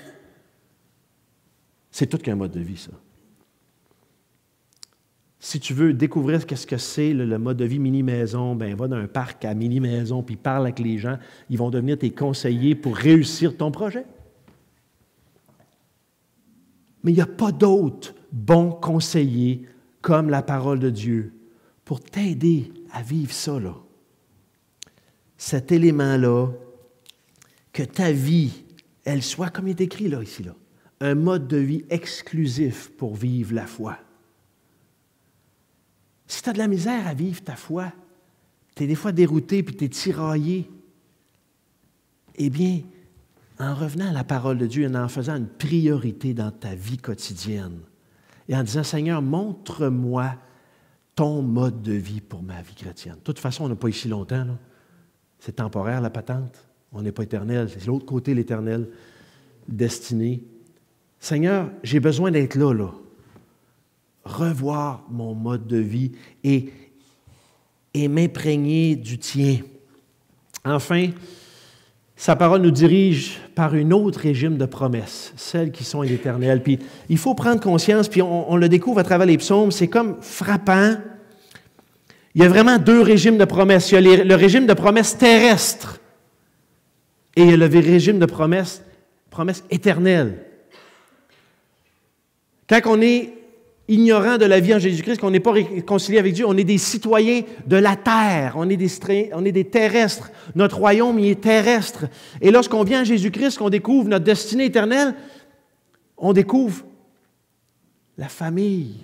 C'est tout qu'un mode de vie, ça. Si tu veux découvrir qu'est-ce que c'est le mode de vie mini-maison, ben va dans un parc à mini-maison puis parle avec les gens. Ils vont devenir tes conseillers pour réussir ton projet. Mais il n'y a pas d'autres bons conseillers comme la parole de Dieu pour t'aider à vivre ça, là. Cet élément-là, que ta vie, elle soit, comme il est écrit là, ici, là, un mode de vie exclusif pour vivre la foi. Si tu as de la misère à vivre ta foi, tu es des fois dérouté puis tu es tiraillé, eh bien, en revenant à la parole de Dieu et en faisant une priorité dans ta vie quotidienne et en disant, Seigneur, montre-moi ton mode de vie pour ma vie chrétienne. De toute façon, on n'a pas ici longtemps, là. C'est temporaire, la patente. On n'est pas éternel. C'est l'autre côté, l'éternel, destiné. Seigneur, j'ai besoin d'être là, là. Revoir mon mode de vie et m'imprégner du tien. Enfin, sa parole nous dirige par un autre régime de promesses, celles qui sont éternelles. Puis il faut prendre conscience, puis on le découvre à travers les psaumes, c'est comme frappant. Il y a vraiment deux régimes de promesses. Il y a le régime de promesses terrestres et il y a le régime de promesses éternelles. Quand on est ignorant de la vie en Jésus-Christ, qu'on n'est pas réconcilié avec Dieu, on est des citoyens de la terre, on est des terrestres. Notre royaume, il est terrestre. Et lorsqu'on vient à Jésus-Christ, qu'on découvre notre destinée éternelle, on découvre la famille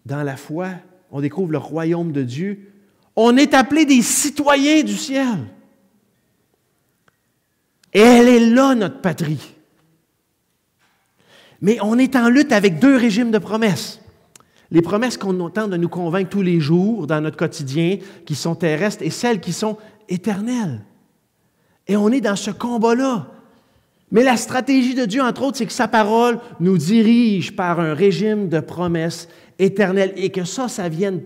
dans la foi, on découvre le royaume de Dieu. On est appelés des citoyens du ciel. Et elle est là, notre patrie. Mais on est en lutte avec deux régimes de promesses. Les promesses qu'on tente de nous convaincre tous les jours dans notre quotidien, qui sont terrestres, et celles qui sont éternelles. Et on est dans ce combat-là. Mais la stratégie de Dieu, entre autres, c'est que sa parole nous dirige par un régime de promesses éternelles et que ça vienne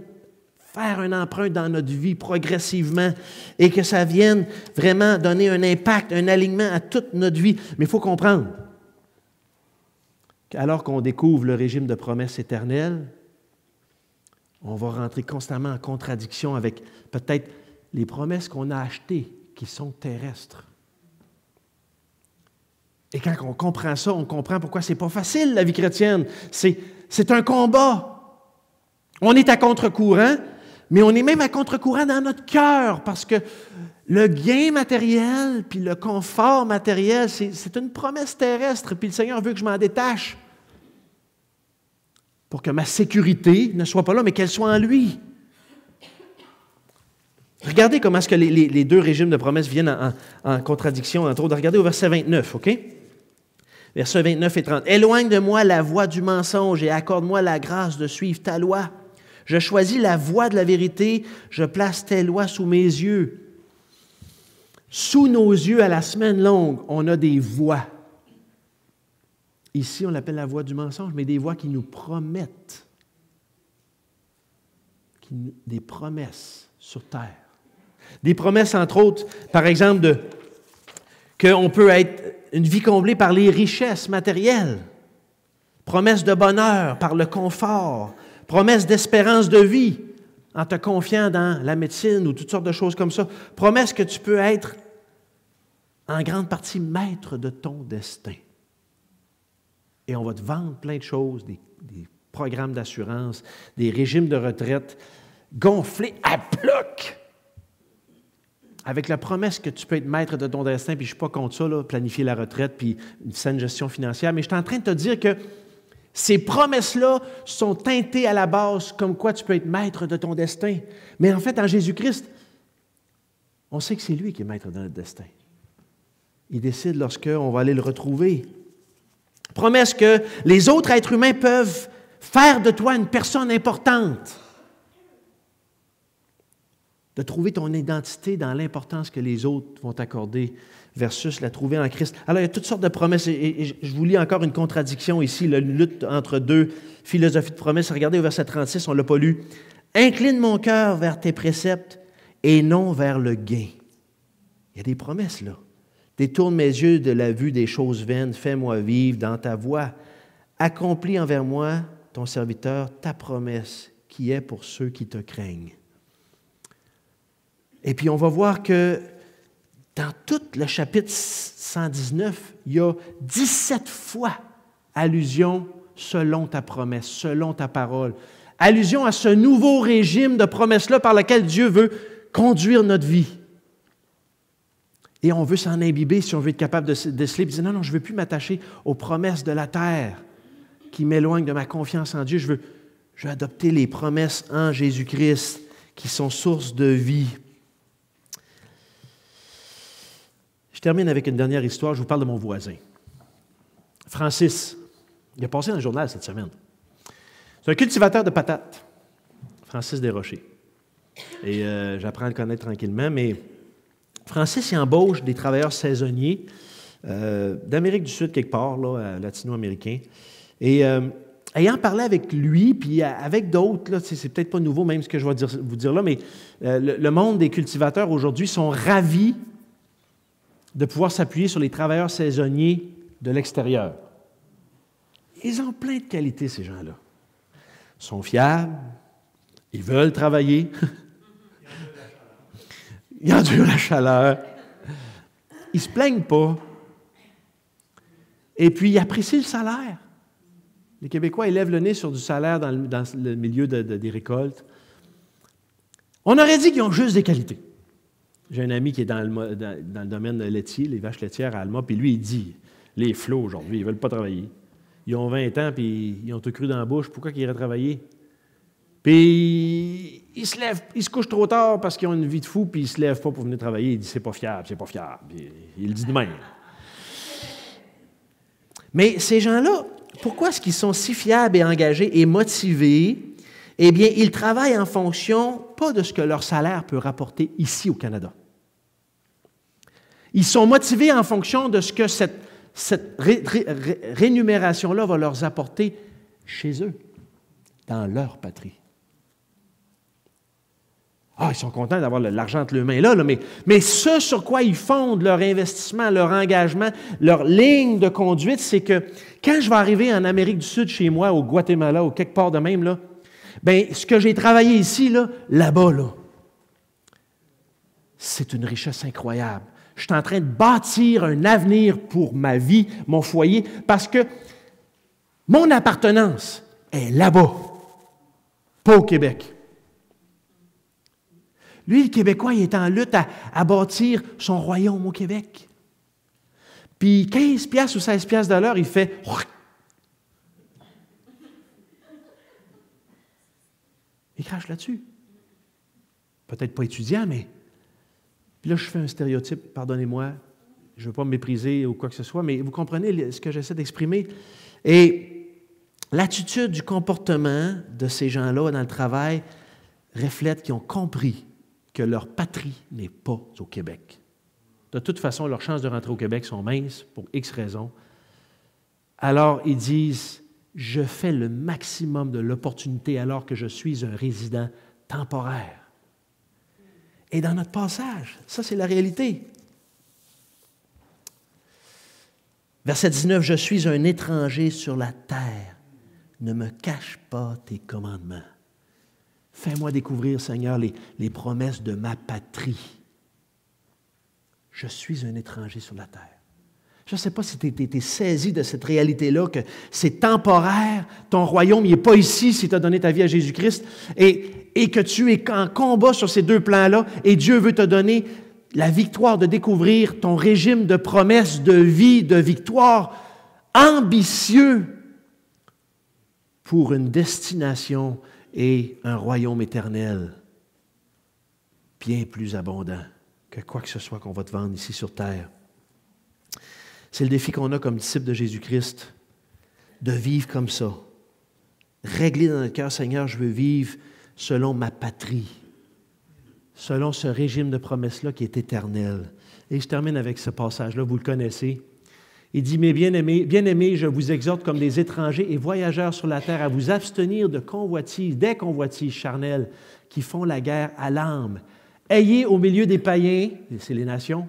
faire un emprunt dans notre vie progressivement et que ça vienne vraiment donner un impact, un alignement à toute notre vie. Mais il faut comprendre qu'alors qu'on découvre le régime de promesses éternelles, on va rentrer constamment en contradiction avec peut-être les promesses qu'on a achetées qui sont terrestres. Et quand on comprend ça, on comprend pourquoi c'est pas facile, la vie chrétienne. C'est un combat. On est à contre-courant, mais on est même à contre-courant dans notre cœur, parce que le gain matériel, puis le confort matériel, c'est une promesse terrestre, puis le Seigneur veut que je m'en détache pour que ma sécurité ne soit pas là, mais qu'elle soit en lui. Regardez comment est-ce que les deux régimes de promesses viennent en contradiction, entre autres. Regardez au verset 29, OK? Versets 29 et 30. « Éloigne de moi la voie du mensonge et accorde-moi la grâce de suivre ta loi. Je choisis la voie de la vérité, je place tes lois sous mes yeux. » Sous nos yeux, à la semaine longue, on a des voies. Ici, on l'appelle la voie du mensonge, mais des voies qui nous promettent, des promesses sur terre. Des promesses, entre autres, par exemple, qu'on peut être une vie comblée par les richesses matérielles, promesses de bonheur par le confort, promesses d'espérance de vie en te confiant dans la médecine ou toutes sortes de choses comme ça, promesses que tu peux être en grande partie maître de ton destin. Et on va te vendre plein de choses, des programmes d'assurance, des régimes de retraite gonflés à bloc, avec la promesse que tu peux être maître de ton destin, puis je ne suis pas contre ça, là, planifier la retraite, puis une saine gestion financière, mais je suis en train de te dire que ces promesses-là sont teintées à la base comme quoi tu peux être maître de ton destin. Mais en fait, en Jésus-Christ, on sait que c'est lui qui est maître de notre destin. Il décide lorsqu'on va aller le retrouver. Promesse que les autres êtres humains peuvent faire de toi une personne importante. De trouver ton identité dans l'importance que les autres vont t'accorder versus la trouver en Christ. Alors, il y a toutes sortes de promesses, et je vous lis encore une contradiction ici, la lutte entre deux philosophies de promesses. Regardez au verset 36, on ne l'a pas lu. « Incline mon cœur vers tes préceptes et non vers le gain. » Il y a des promesses, là. « Détourne mes yeux de la vue des choses vaines, fais-moi vivre dans ta voie. Accomplis envers moi, ton serviteur, ta promesse qui est pour ceux qui te craignent. » Et puis, on va voir que dans tout le chapitre 119, il y a 17 fois allusion selon ta promesse, selon ta parole. Allusion à ce nouveau régime de promesses-là par lequel Dieu veut conduire notre vie. Et on veut s'en imbiber si on veut être capable de déceler et dire non, je ne veux plus m'attacher aux promesses de la terre qui m'éloignent de ma confiance en Dieu. Je veux adopter les promesses en Jésus-Christ qui sont source de vie. Je termine avec une dernière histoire. Je vous parle de mon voisin. Francis. Il a passé dans le journal cette semaine. C'est un cultivateur de patates. Francis Desrochers. Et j'apprends à le connaître tranquillement, mais Francis, il embauche des travailleurs saisonniers d'Amérique du Sud, quelque part, là, latino-américains. Et ayant parlé avec lui, puis avec d'autres, là, c'est peut-être pas nouveau même ce que je vais vous dire là, mais le monde des cultivateurs aujourd'hui sont ravis de pouvoir s'appuyer sur les travailleurs saisonniers de l'extérieur. Ils ont plein de qualités, ces gens-là. Ils sont fiables, Ils veulent travailler. Ils endurent la chaleur. Ils ne se plaignent pas. Et puis, ils apprécient le salaire. Les Québécois élèvent le nez sur du salaire dans le milieu des récoltes. On aurait dit qu'ils ont juste des qualités. J'ai un ami qui est dans le domaine laitier, les vaches laitières à Alma, puis lui, il dit, les flots aujourd'hui, ils ne veulent pas travailler. Ils ont 20 ans, puis ils ont tout cru dans la bouche. Pourquoi ils iraient travailler? Puis ils se couchent trop tard parce qu'ils ont une vie de fou, puis ils ne se lèvent pas pour venir travailler. Il dit, c'est pas fiable, c'est pas fiable. Puis, il le dit de même. Mais ces gens-là, pourquoi est-ce qu'ils sont si fiables et engagés et motivés? Eh bien, ils travaillent en fonction, pas de ce que leur salaire peut rapporter ici au Canada. Ils sont motivés en fonction de ce que cette rémunération-là va leur apporter chez eux, dans leur patrie. Ah, ils sont contents d'avoir l'argent entre leurs mains là, mais ce sur quoi ils fondent leur investissement, leur engagement, leur ligne de conduite, c'est que quand je vais arriver en Amérique du Sud, chez moi, au Guatemala, ou quelque part de même, là, bien, ce que j'ai travaillé ici, là-bas, c'est une richesse incroyable. Je suis en train de bâtir un avenir pour ma vie, mon foyer, parce que mon appartenance est là-bas, pas au Québec. Lui, le Québécois, il est en lutte à bâtir son royaume au Québec. Puis 15 piastres ou 16 piastres de l'heure, il fait... Il crache là-dessus. Peut-être pas étudiant, mais... Puis là, je fais un stéréotype, pardonnez-moi, je ne veux pas me mépriser ou quoi que ce soit, mais vous comprenez ce que j'essaie d'exprimer. Et l'attitude du comportement de ces gens-là dans le travail reflète qu'ils ont compris que leur patrie n'est pas au Québec. De toute façon, leurs chances de rentrer au Québec sont minces pour X raisons. Alors, ils disent, je fais le maximum de l'opportunité alors que je suis un résident temporaire. Et dans notre passage, ça c'est la réalité. Verset 19, je suis un étranger sur la terre. Ne me cache pas tes commandements. Fais-moi découvrir, Seigneur, les promesses de ma patrie. Je suis un étranger sur la terre. Je ne sais pas si tu es saisi de cette réalité-là, que c'est temporaire, ton royaume, il n'est pas ici si tu as donné ta vie à Jésus-Christ, et que tu es en combat sur ces deux plans-là, et Dieu veut te donner la victoire de découvrir ton régime de promesses, de vie, de victoire ambitieux pour une destination et un royaume éternel bien plus abondant que quoi que ce soit qu'on va te vendre ici sur terre. C'est le défi qu'on a comme disciples de Jésus-Christ, de vivre comme ça. Régler dans notre cœur, Seigneur, je veux vivre selon ma patrie, selon ce régime de promesses-là qui est éternel. Et je termine avec ce passage-là, vous le connaissez. Il dit, mes bien-aimés, je vous exhorte comme des étrangers et voyageurs sur la terre à vous abstenir de convoitises, des convoitises charnelles qui font la guerre à l'âme. Ayez au milieu des païens, c'est les nations,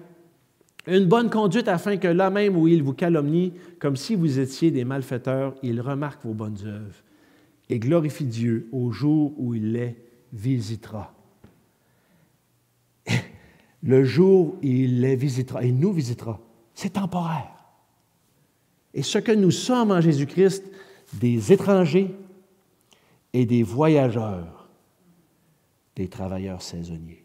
une bonne conduite afin que là même où ils vous calomnient, comme si vous étiez des malfaiteurs, ils remarquent vos bonnes œuvres et glorifient Dieu au jour où il les visitera. Le jour où il les visitera, il nous visitera, c'est temporaire. Et ce que nous sommes en Jésus-Christ, des étrangers et des voyageurs, des travailleurs saisonniers.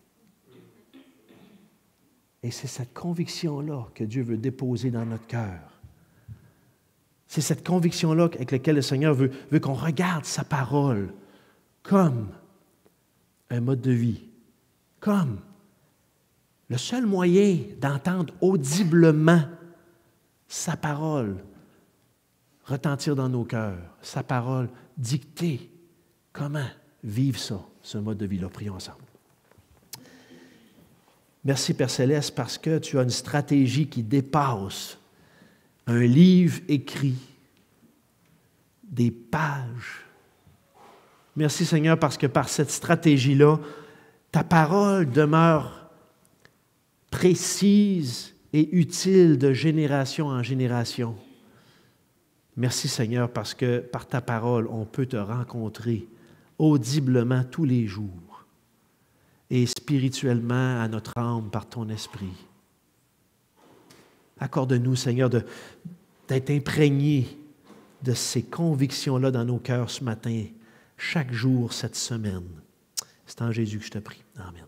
Et c'est cette conviction-là que Dieu veut déposer dans notre cœur. C'est cette conviction-là avec laquelle le Seigneur veut qu'on regarde sa parole comme un mode de vie, comme le seul moyen d'entendre audiblement sa parole retentir dans nos cœurs, sa parole dicter comment vivre ça, ce mode de vie-là. Prions ensemble. Merci, Père Céleste, parce que tu as une stratégie qui dépasse un livre écrit, des pages. Merci, Seigneur, parce que par cette stratégie-là, ta parole demeure précise et utile de génération en génération. Merci, Seigneur, parce que par ta parole, on peut te rencontrer audiblement tous les jours et spirituellement à notre âme par ton esprit. Accorde-nous, Seigneur, d'être imprégnés de ces convictions-là dans nos cœurs ce matin, chaque jour, cette semaine. C'est en Jésus que je te prie. Amen.